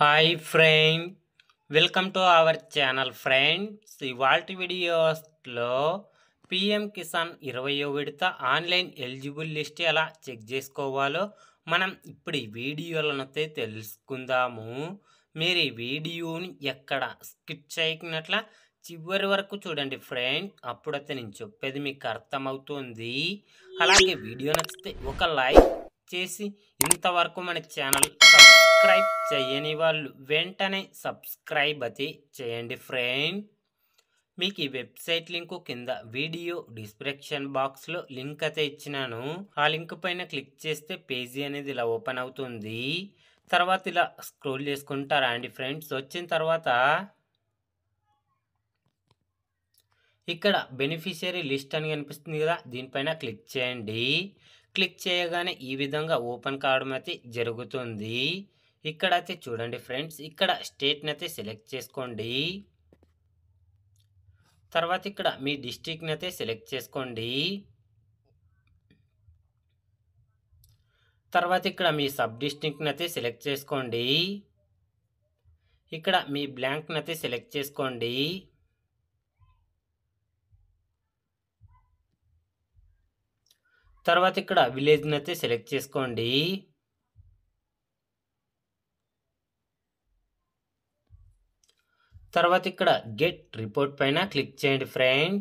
Hi friend, welcome to our channel friends. ఇవాల్టి వీడియోస్లో PM Kisan 20వ విడత ఆన్లైన్ ఎలిజిబుల్ లిస్ట్ ఎలా చెక్ చేసుకోవాలో మనం ఇప్పుడు ఈ వీడియోలనైతే తెలుసుకుందాము. మీరు ఈ వీడియోని ఎక్కడ స్కిప్ చేయకున్నట్ల చివరి వరకు చూడండి ఫ్రెండ్, అప్పుడైతే నేను చెప్పేది మీకు అర్థమవుతుంది. అలాగే వీడియో నచ్చితే ఒక లైక్ చేసి ఇంతవరకు మన ఛానల్ సబ్స్క్రైబ్ చేయని వాళ్ళు వెంటనే సబ్స్క్రైబ్ అయితే చేయండి ఫ్రెండ్. మీకు ఈ వెబ్సైట్ లింకు కింద వీడియో డిస్క్రిప్షన్ బాక్స్లో లింక్ అయితే ఇచ్చినాను. ఆ లింక్ పైన క్లిక్ చేస్తే పేజీ అనేది ఇలా ఓపెన్ అవుతుంది. తర్వాత ఇలా స్క్రోల్ చేసుకుంటారా అండి ఫ్రెండ్స్. వచ్చిన తర్వాత ఇక్కడ బెనిఫిషియరీ లిస్ట్ అని కనిపిస్తుంది కదా, దీనిపైన క్లిక్ చేయండి. క్లిక్ చేయగానే ఈ విధంగా ఓపెన్ కావడం అయితే జరుగుతుంది. ఇక్కడైతే చూడండి ఫ్రెండ్స్, ఇక్కడ స్టేట్ని అయితే సెలెక్ట్ చేసుకోండి. తర్వాత ఇక్కడ మీ డిస్ట్రిక్ట్ని అయితే సెలెక్ట్ చేసుకోండి. తర్వాత ఇక్కడ మీ సబ్ డిస్ట్రిక్ట్ని అయితే సెలెక్ట్ చేసుకోండి. ఇక్కడ మీ బ్లాంక్ని అయితే సెలెక్ట్ చేసుకోండి. తర్వాత ఇక్కడ విలేజ్ని అయితే సెలెక్ట్ చేసుకోండి. తర్వాత ఇక్కడ గెట్ రిపోర్ట్ పైన క్లిక్ చేయండి ఫ్రెండ్.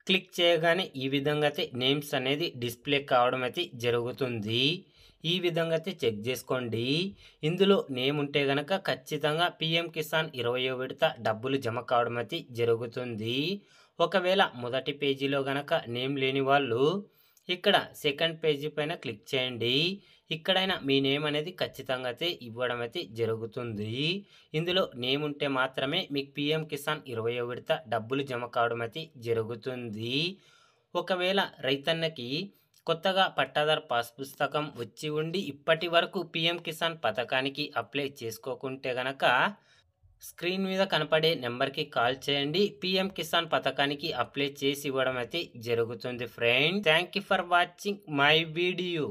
క్లిక్ చేయగానే ఈ విధంగా అయితే నేమ్స్ అనేది డిస్ప్లే కావడం అయితే జరుగుతుంది. ఈ విధంగా అయితే చెక్ చేసుకోండి. ఇందులో నేమ్ ఉంటే గనక ఖచ్చితంగా పిఎం కిసాన్ 20వ విడత డబ్బులు జమ కావడం అయితే జరుగుతుంది. ఒకవేళ మొదటి పేజీలో గనక నేమ్ లేని వాళ్ళు ఇక్కడ సెకండ్ పేజీ పైన క్లిక్ చేయండి. ఇక్కడైనా మీ నేమ్ అనేది ఖచ్చితంగా అయితే ఇవ్వడం అయితే జరుగుతుంది. ఇందులో నేమ్ ఉంటే మాత్రమే మీకు పిఎం కిసాన్ 20వ విడత డబ్బులు జమ కావడం అయితే జరుగుతుంది. ఒకవేళ రైతన్నకి కొత్తగా పట్టాదారు పాస్ పుస్తకం వచ్చి ఉండి ఇప్పటి వరకు పిఎం కిసాన్ పథకానికి అప్లై చేసుకోకుంటే గనక స్క్రీన్ మీద కనపడే నెంబర్కి కాల్ చేయండి. పిఎం కిసాన్ పథకానికి అప్లై చేసి ఇవ్వడం అయితే జరుగుతుంది friend. Thank you for watching my video.